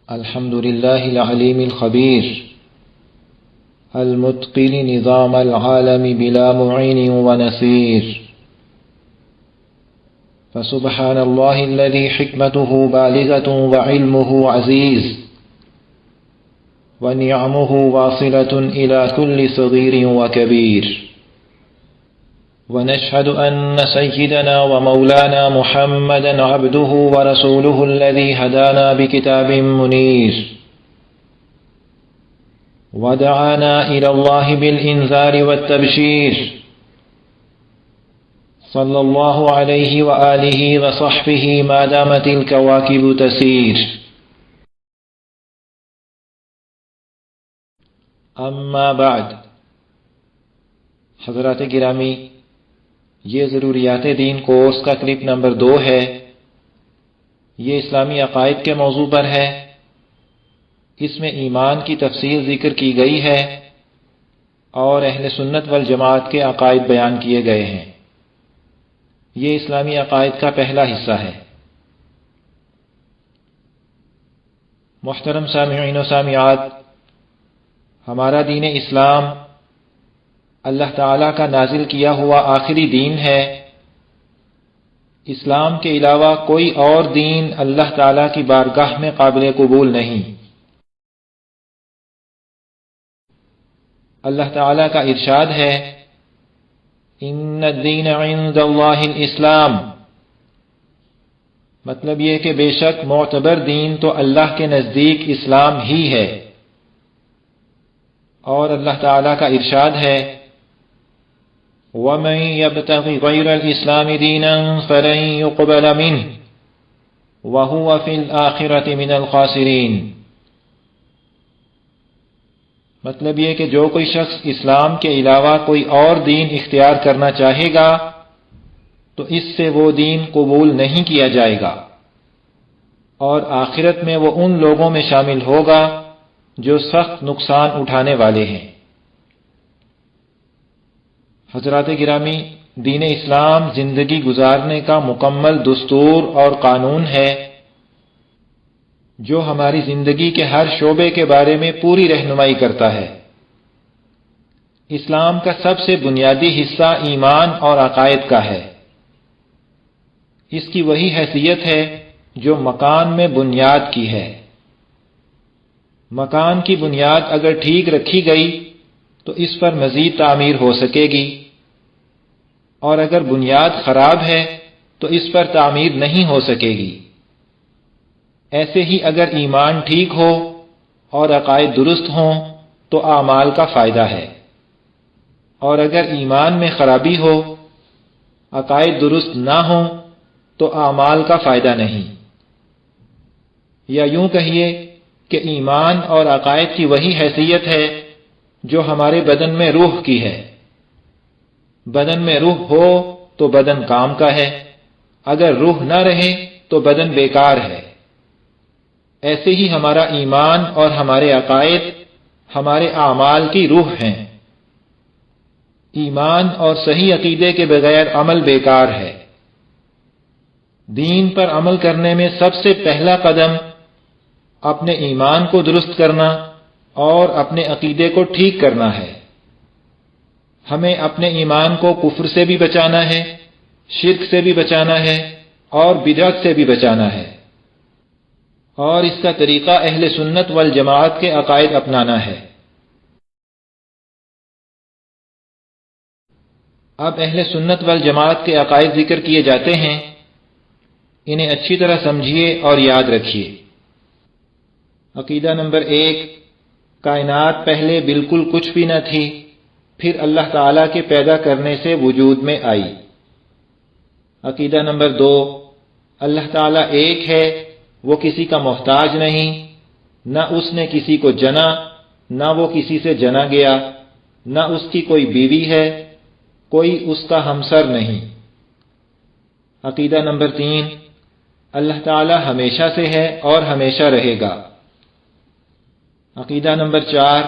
الحمد لله العليم الخبير المتقن نظام العالم بلا معين ونصير، فسبحان الله الذي حكمته بالغة وعلمه عزيز ونعمه واصلة إلى كل صغير وكبير. ونشهد أن سيدنا ومولانا محمدا عبده ورسوله الذي هدانا بكتاب منير ودعانا إلى الله بالإنذار والتبشير، صلى الله عليه وآله وصحبه ما دامت الكواكب تسير. اما بعد، حضرات گرامی، یہ ضروریات دین کورس کا کلپ نمبر 2 ہے. یہ اسلامی عقائد کے موضوع پر ہے. اس میں ایمان کی تفصیل ذکر کی گئی ہے اور اہل سنت والجماعت کے عقائد بیان کیے گئے ہیں. یہ اسلامی عقائد کا پہلا حصہ ہے. محترم سامعین و سامعات، ہمارا دین اسلام اللہ تعالیٰ کا نازل کیا ہوا آخری دین ہے. اسلام کے علاوہ کوئی اور دین اللہ تعالیٰ کی بارگاہ میں قابل قبول نہیں. اللہ تعالیٰ کا ارشاد ہے، ان الدین عند اللہ الاسلام. مطلب یہ کہ بے شک معتبر دین تو اللہ کے نزدیک اسلام ہی ہے. اور اللہ تعالیٰ کا ارشاد ہے، وَمَن يَبْتَغِ غَيْرَ الْإِسْلَامِ دِينًا فَلَن يُقْبَلَ مِنْهُ وَهُوَ فِي الْآخِرَةِ مِنَ الْخَاسِرِينَ. مطلب یہ کہ جو کوئی شخص اسلام کے علاوہ کوئی اور دین اختیار کرنا چاہے گا تو اس سے وہ دین قبول نہیں کیا جائے گا، اور آخرت میں وہ ان لوگوں میں شامل ہوگا جو سخت نقصان اٹھانے والے ہیں. حضرات گرامی، دین اسلام زندگی گزارنے کا مکمل دستور اور قانون ہے جو ہماری زندگی کے ہر شعبے کے بارے میں پوری رہنمائی کرتا ہے. اسلام کا سب سے بنیادی حصہ ایمان اور عقائد کا ہے. اس کی وہی حیثیت ہے جو مکان میں بنیاد کی ہے. مکان کی بنیاد اگر ٹھیک رکھی گئی تو اس پر مزید تعمیر ہو سکے گی، اور اگر بنیاد خراب ہے تو اس پر تعمیر نہیں ہو سکے گی. ایسے ہی اگر ایمان ٹھیک ہو اور عقائد درست ہوں تو اعمال کا فائدہ ہے، اور اگر ایمان میں خرابی ہو، عقائد درست نہ ہوں تو اعمال کا فائدہ نہیں. یا یوں کہیے کہ ایمان اور عقائد کی وہی حیثیت ہے جو ہمارے بدن میں روح کی ہے. بدن میں روح ہو تو بدن کام کا ہے، اگر روح نہ رہے تو بدن بیکار ہے. ایسے ہی ہمارا ایمان اور ہمارے عقائد ہمارے اعمال کی روح ہیں. ایمان اور صحیح عقیدے کے بغیر عمل بیکار ہے. دین پر عمل کرنے میں سب سے پہلا قدم اپنے ایمان کو درست کرنا اور اپنے عقیدے کو ٹھیک کرنا ہے. ہمیں اپنے ایمان کو کفر سے بھی بچانا ہے، شرک سے بھی بچانا ہے اور بدعت سے بھی بچانا ہے. اور اس کا طریقہ اہل سنت والجماعت کے عقائد اپنانا ہے. اب اہل سنت والجماعت کے عقائد ذکر کیے جاتے ہیں. انہیں اچھی طرح سمجھیے اور یاد رکھیے. عقیدہ نمبر 1، کائنات پہلے بالکل کچھ بھی نہ تھی، پھر اللہ تعالیٰ کے پیدا کرنے سے وجود میں آئی. عقیدہ نمبر 2، اللہ تعالیٰ ایک ہے، وہ کسی کا محتاج نہیں، نہ اس نے کسی کو جنا، نہ وہ کسی سے جنا گیا، نہ اس کی کوئی بیوی ہے، کوئی اس کا ہمسر نہیں. عقیدہ نمبر 3، اللہ تعالیٰ ہمیشہ سے ہے اور ہمیشہ رہے گا. عقیدہ نمبر 4،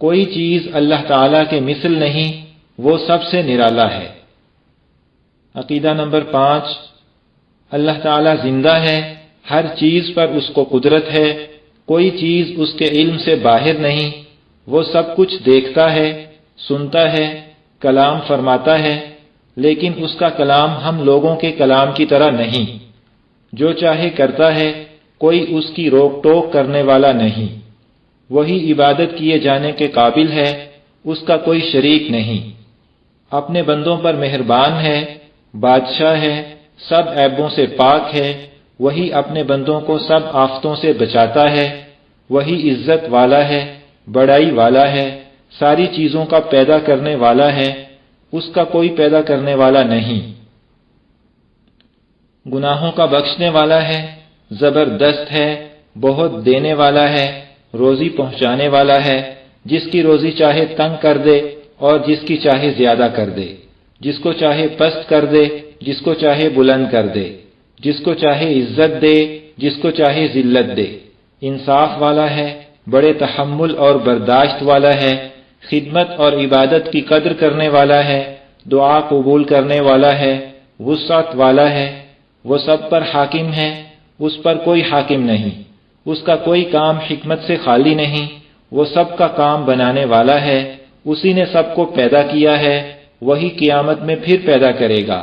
کوئی چیز اللہ تعالیٰ کے مثل نہیں، وہ سب سے نرالا ہے. عقیدہ نمبر 5، اللہ تعالیٰ زندہ ہے، ہر چیز پر اس کو قدرت ہے، کوئی چیز اس کے علم سے باہر نہیں، وہ سب کچھ دیکھتا ہے، سنتا ہے، کلام فرماتا ہے، لیکن اس کا کلام ہم لوگوں کے کلام کی طرح نہیں۔ جو چاہے کرتا ہے، کوئی اس کی روک ٹوک کرنے والا نہیں۔ وہی عبادت کیے جانے کے قابل ہے، اس کا کوئی شریک نہیں۔ اپنے بندوں پر مہربان ہے، بادشاہ ہے، سب عیبوں سے پاک ہے، وہی اپنے بندوں کو سب آفتوں سے بچاتا ہے، وہی عزت والا ہے، بڑائی والا ہے، ساری چیزوں کا پیدا کرنے والا ہے، اس کا کوئی پیدا کرنے والا نہیں۔ گناہوں کا بخشنے والا ہے، زبردست ہے، بہت دینے والا ہے، روزی پہنچانے والا ہے، جس کی روزی چاہے تنگ کر دے اور جس کی چاہے زیادہ کر دے، جس کو چاہے پست کر دے، جس کو چاہے بلند کر دے، جس کو چاہے عزت دے، جس کو چاہے ذلت دے، انصاف والا ہے، بڑے تحمل اور برداشت والا ہے، خدمت اور عبادت کی قدر کرنے والا ہے، دعا قبول کرنے والا ہے، وسعت والا ہے، وہ سب پر حاکم ہے، اس پر کوئی حاکم نہیں، اس کا کوئی کام حکمت سے خالی نہیں، وہ سب کا کام بنانے والا ہے، اسی نے سب کو پیدا کیا ہے، وہی قیامت میں پھر پیدا کرے گا،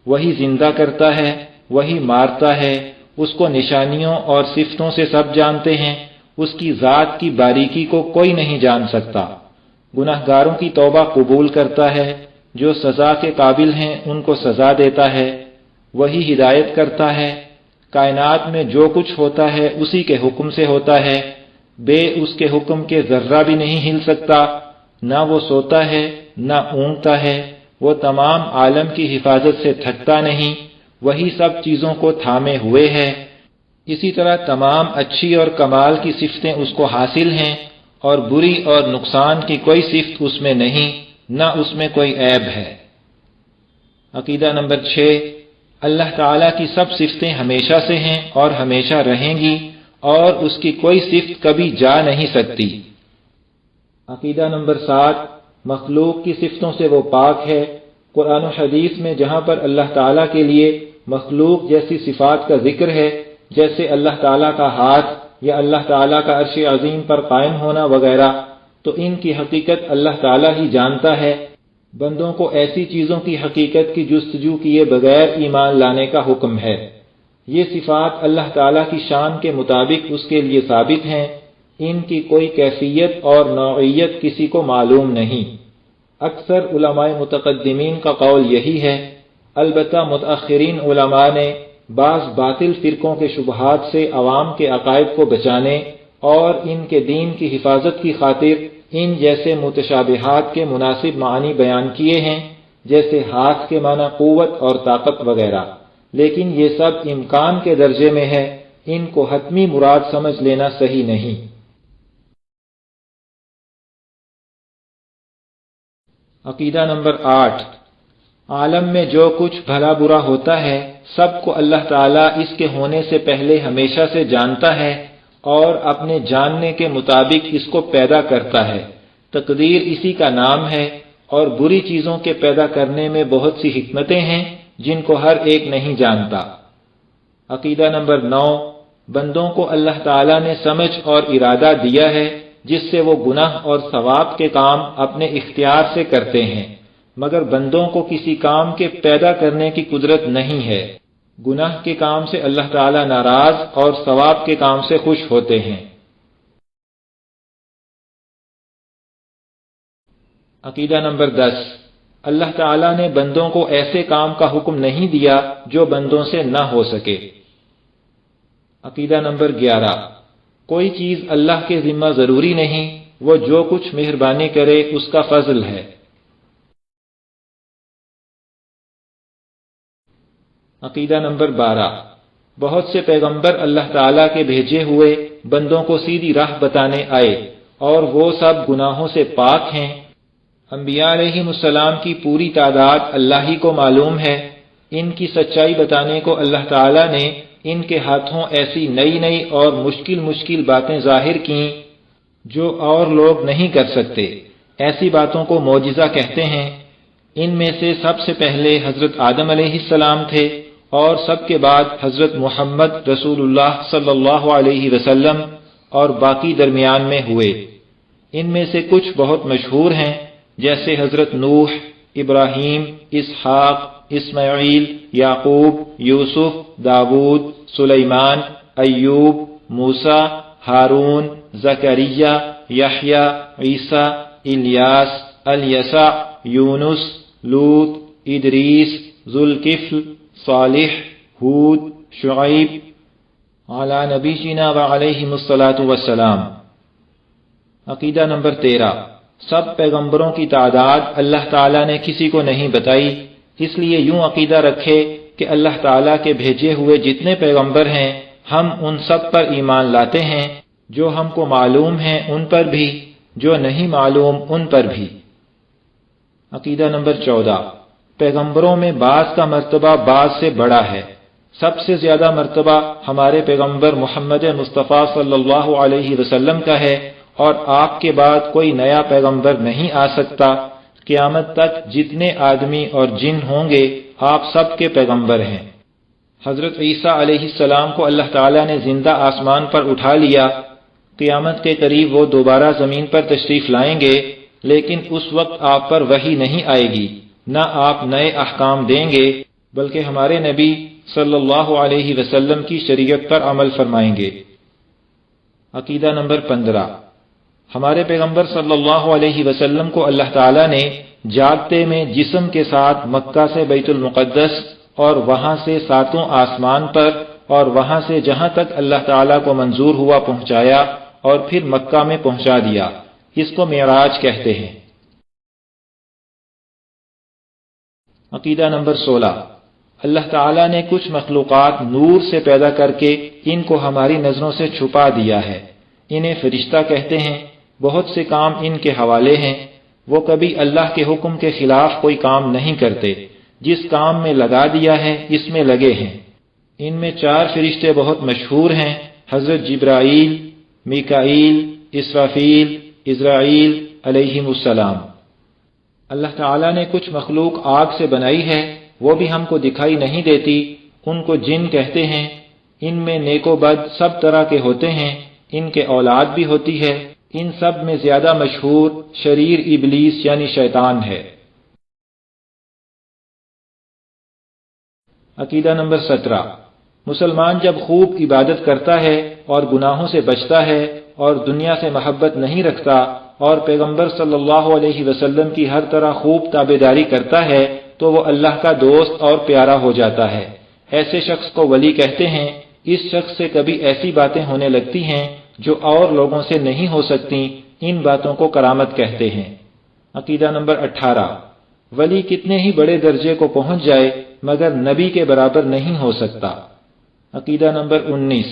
وہی زندہ کرتا ہے، وہی مارتا ہے، اس کو نشانیوں اور صفتوں سے سب جانتے ہیں، اس کی ذات کی باریکی کو کوئی نہیں جان سکتا۔ گناہگاروں کی توبہ قبول کرتا ہے، جو سزا کے قابل ہیں ان کو سزا دیتا ہے، وہی ہدایت کرتا ہے۔ کائنات میں جو کچھ ہوتا ہے اسی کے حکم سے ہوتا ہے، بے اس کے حکم کے ذرہ بھی نہیں ہل سکتا، نہ وہ سوتا ہے نہ اونگتا ہے، وہ تمام عالم کی حفاظت سے تھکتا نہیں، وہی سب چیزوں کو تھامے ہوئے ہے۔ اسی طرح تمام اچھی اور کمال کی صفتیں اس کو حاصل ہیں، اور بری اور نقصان کی کوئی صفت اس میں نہیں، نہ اس میں کوئی عیب ہے۔ عقیدہ نمبر 6، اللہ تعالیٰ کی سب صفتیں ہمیشہ سے ہیں اور ہمیشہ رہیں گی، اور اس کی کوئی صفت کبھی جا نہیں سکتی۔ عقیدہ نمبر 7، مخلوق کی صفتوں سے وہ پاک ہے۔ قرآن و حدیث میں جہاں پر اللہ تعالیٰ کے لیے مخلوق جیسی صفات کا ذکر ہے، جیسے اللہ تعالیٰ کا ہاتھ یا اللہ تعالیٰ کا عرش عظیم پر قائم ہونا وغیرہ، تو ان کی حقیقت اللہ تعالیٰ ہی جانتا ہے۔ بندوں کو ایسی چیزوں کی حقیقت کی جستجو کیے بغیر ایمان لانے کا حکم ہے۔ یہ صفات اللہ تعالیٰ کی شان کے مطابق اس کے لیے ثابت ہیں، ان کی کوئی کیفیت اور نوعیت کسی کو معلوم نہیں۔ اکثر علماء متقدمین کا قول یہی ہے، البتہ متأخرین علماء نے بعض باطل فرقوں کے شبہات سے عوام کے عقائد کو بچانے اور ان کے دین کی حفاظت کی خاطر ان جیسے متشابہات کے مناسب معنی بیان کیے ہیں، جیسے ہاتھ کے معنی قوت اور طاقت وغیرہ، لیکن یہ سب امکان کے درجے میں ہے، ان کو حتمی مراد سمجھ لینا صحیح نہیں۔ عقیدہ نمبر 8، عالم میں جو کچھ بھلا برا ہوتا ہے سب کو اللہ تعالیٰ اس کے ہونے سے پہلے ہمیشہ سے جانتا ہے اور اپنے جاننے کے مطابق اس کو پیدا کرتا ہے۔ تقدیر اسی کا نام ہے، اور بری چیزوں کے پیدا کرنے میں بہت سی حکمتیں ہیں جن کو ہر ایک نہیں جانتا۔ عقیدہ نمبر 9، بندوں کو اللہ تعالیٰ نے سمجھ اور ارادہ دیا ہے جس سے وہ گناہ اور ثواب کے کام اپنے اختیار سے کرتے ہیں، مگر بندوں کو کسی کام کے پیدا کرنے کی قدرت نہیں ہے۔ گناہ کے کام سے اللہ تعالیٰ ناراض اور ثواب کے کام سے خوش ہوتے ہیں۔ عقیدہ نمبر 10، اللہ تعالیٰ نے بندوں کو ایسے کام کا حکم نہیں دیا جو بندوں سے نہ ہو سکے۔ عقیدہ نمبر 11، کوئی چیز اللہ کے ذمہ ضروری نہیں، وہ جو کچھ مہربانی کرے اس کا فضل ہے۔ عقیدہ نمبر 12، بہت سے پیغمبر اللہ تعالیٰ کے بھیجے ہوئے بندوں کو سیدھی راہ بتانے آئے، اور وہ سب گناہوں سے پاک ہیں۔ انبیاء علیہم السلام کی پوری تعداد اللہ ہی کو معلوم ہے۔ ان کی سچائی بتانے کو اللہ تعالیٰ نے ان کے ہاتھوں ایسی نئی نئی اور مشکل باتیں ظاہر کیں جو اور لوگ نہیں کر سکتے۔ ایسی باتوں کو معجزہ کہتے ہیں۔ ان میں سے سب سے پہلے حضرت آدم علیہ السلام تھے، اور سب کے بعد حضرت محمد رسول اللہ صلی اللہ علیہ وسلم اور باقی درمیان میں ہوئے۔ ان میں سے کچھ بہت مشہور ہیں، جیسے حضرت نوح، ابراہیم، اسحاق، اسماعیل، یعقوب، یوسف، داود، سلیمان، ایوب، موسیٰ، ہارون، زکریا، یحییٰ، عیسیٰ، الیاس، الیسع، یونس، لوط، ادریس، ذوالکفل، صالح، ہود، شعیب علی نبینا وعلیہم الصلاۃ والسلام۔ عقیدہ نمبر 13، سب پیغمبروں کی تعداد اللہ تعالیٰ نے کسی کو نہیں بتائی، اس لیے یوں عقیدہ رکھے کہ اللہ تعالیٰ کے بھیجے ہوئے جتنے پیغمبر ہیں ہم ان سب پر ایمان لاتے ہیں، جو ہم کو معلوم ہیں ان پر بھی، جو نہیں معلوم ان پر بھی۔ عقیدہ نمبر 14، پیغمبروں میں بعض کا مرتبہ بعض سے بڑا ہے۔ سب سے زیادہ مرتبہ ہمارے پیغمبر محمد مصطفیٰ صلی اللہ علیہ وسلم کا ہے، اور آپ کے بعد کوئی نیا پیغمبر نہیں آ سکتا۔ قیامت تک جتنے آدمی اور جن ہوں گے آپ سب کے پیغمبر ہیں۔ حضرت عیسیٰ علیہ السلام کو اللہ تعالیٰ نے زندہ آسمان پر اٹھا لیا۔ قیامت کے قریب وہ دوبارہ زمین پر تشریف لائیں گے، لیکن اس وقت آپ پر وحی نہیں آئے گی، نہ آپ نئے احکام دیں گے، بلکہ ہمارے نبی صلی اللہ علیہ وسلم کی شریعت پر عمل فرمائیں گے۔ عقیدہ نمبر 15، ہمارے پیغمبر صلی اللہ علیہ وسلم کو اللہ تعالیٰ نے جاگتے میں جسم کے ساتھ مکہ سے بیت المقدس اور وہاں سے ساتوں آسمان پر اور وہاں سے جہاں تک اللہ تعالیٰ کو منظور ہوا پہنچایا اور پھر مکہ میں پہنچا دیا۔ اس کو معراج کہتے ہیں۔ عقیدہ نمبر 16، اللہ تعالیٰ نے کچھ مخلوقات نور سے پیدا کر کے ان کو ہماری نظروں سے چھپا دیا ہے۔ انہیں فرشتہ کہتے ہیں۔ بہت سے کام ان کے حوالے ہیں۔ وہ کبھی اللہ کے حکم کے خلاف کوئی کام نہیں کرتے۔ جس کام میں لگا دیا ہے اس میں لگے ہیں۔ ان میں 4 فرشتے بہت مشہور ہیں، حضرت جبرائیل، میکائیل، اسرافیل، عزرائیل علیہم السلام۔ اللہ تعالیٰ نے کچھ مخلوق آگ سے بنائی ہے، وہ بھی ہم کو دکھائی نہیں دیتی، ان کو جن کہتے ہیں۔ ان میں نیک و بد سب طرح کے ہوتے ہیں، ان کے اولاد بھی ہوتی ہے۔ ان سب میں زیادہ مشہور شریر ابلیس یعنی شیطان ہے۔ عقیدہ نمبر 17، مسلمان جب خوب عبادت کرتا ہے اور گناہوں سے بچتا ہے اور دنیا سے محبت نہیں رکھتا اور پیغمبر صلی اللہ علیہ وسلم کی ہر طرح خوب تابعداری کرتا ہے تو وہ اللہ کا دوست اور پیارا ہو جاتا ہے۔ ایسے شخص کو ولی کہتے ہیں۔ اس شخص سے کبھی ایسی باتیں ہونے لگتی ہیں جو اور لوگوں سے نہیں ہو سکتی، ان باتوں کو کرامت کہتے ہیں۔ عقیدہ نمبر 18، ولی کتنے ہی بڑے درجے کو پہنچ جائے مگر نبی کے برابر نہیں ہو سکتا۔ عقیدہ نمبر 19،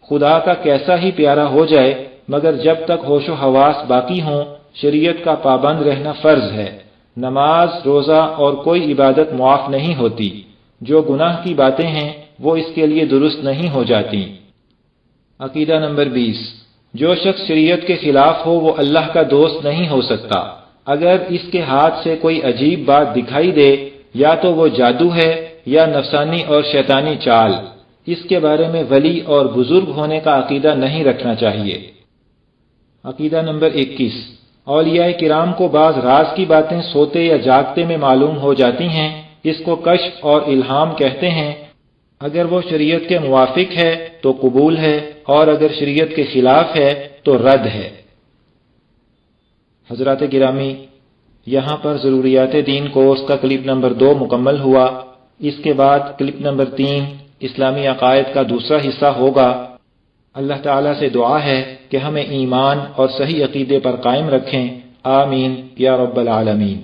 خدا کا کیسا ہی پیارا ہو جائے مگر جب تک ہوش و حواس باقی ہوں شریعت کا پابند رہنا فرض ہے۔ نماز، روزہ اور کوئی عبادت معاف نہیں ہوتی۔ جو گناہ کی باتیں ہیں وہ اس کے لیے درست نہیں ہو جاتی۔ عقیدہ نمبر 20، جو شخص شریعت کے خلاف ہو وہ اللہ کا دوست نہیں ہو سکتا۔ اگر اس کے ہاتھ سے کوئی عجیب بات دکھائی دے یا تو وہ جادو ہے یا نفسانی اور شیطانی چال، اس کے بارے میں ولی اور بزرگ ہونے کا عقیدہ نہیں رکھنا چاہیے۔ عقیدہ نمبر 21، اولیاء کرام کو بعض راز کی باتیں سوتے یا جاگتے میں معلوم ہو جاتی ہیں، اس کو کشف اور الہام کہتے ہیں۔ اگر وہ شریعت کے موافق ہے تو قبول ہے اور اگر شریعت کے خلاف ہے تو رد ہے۔ حضرات گرامی، یہاں پر ضروریات دین کورس کا کلپ نمبر 2 مکمل ہوا۔ اس کے بعد کلپ نمبر 3 اسلامی عقائد کا دوسرا حصہ ہوگا۔ اللہ تعالیٰ سے دعا ہے کہ ہمیں ایمان اور صحیح عقیدے پر قائم رکھیں۔ آمین یا رب العالمین۔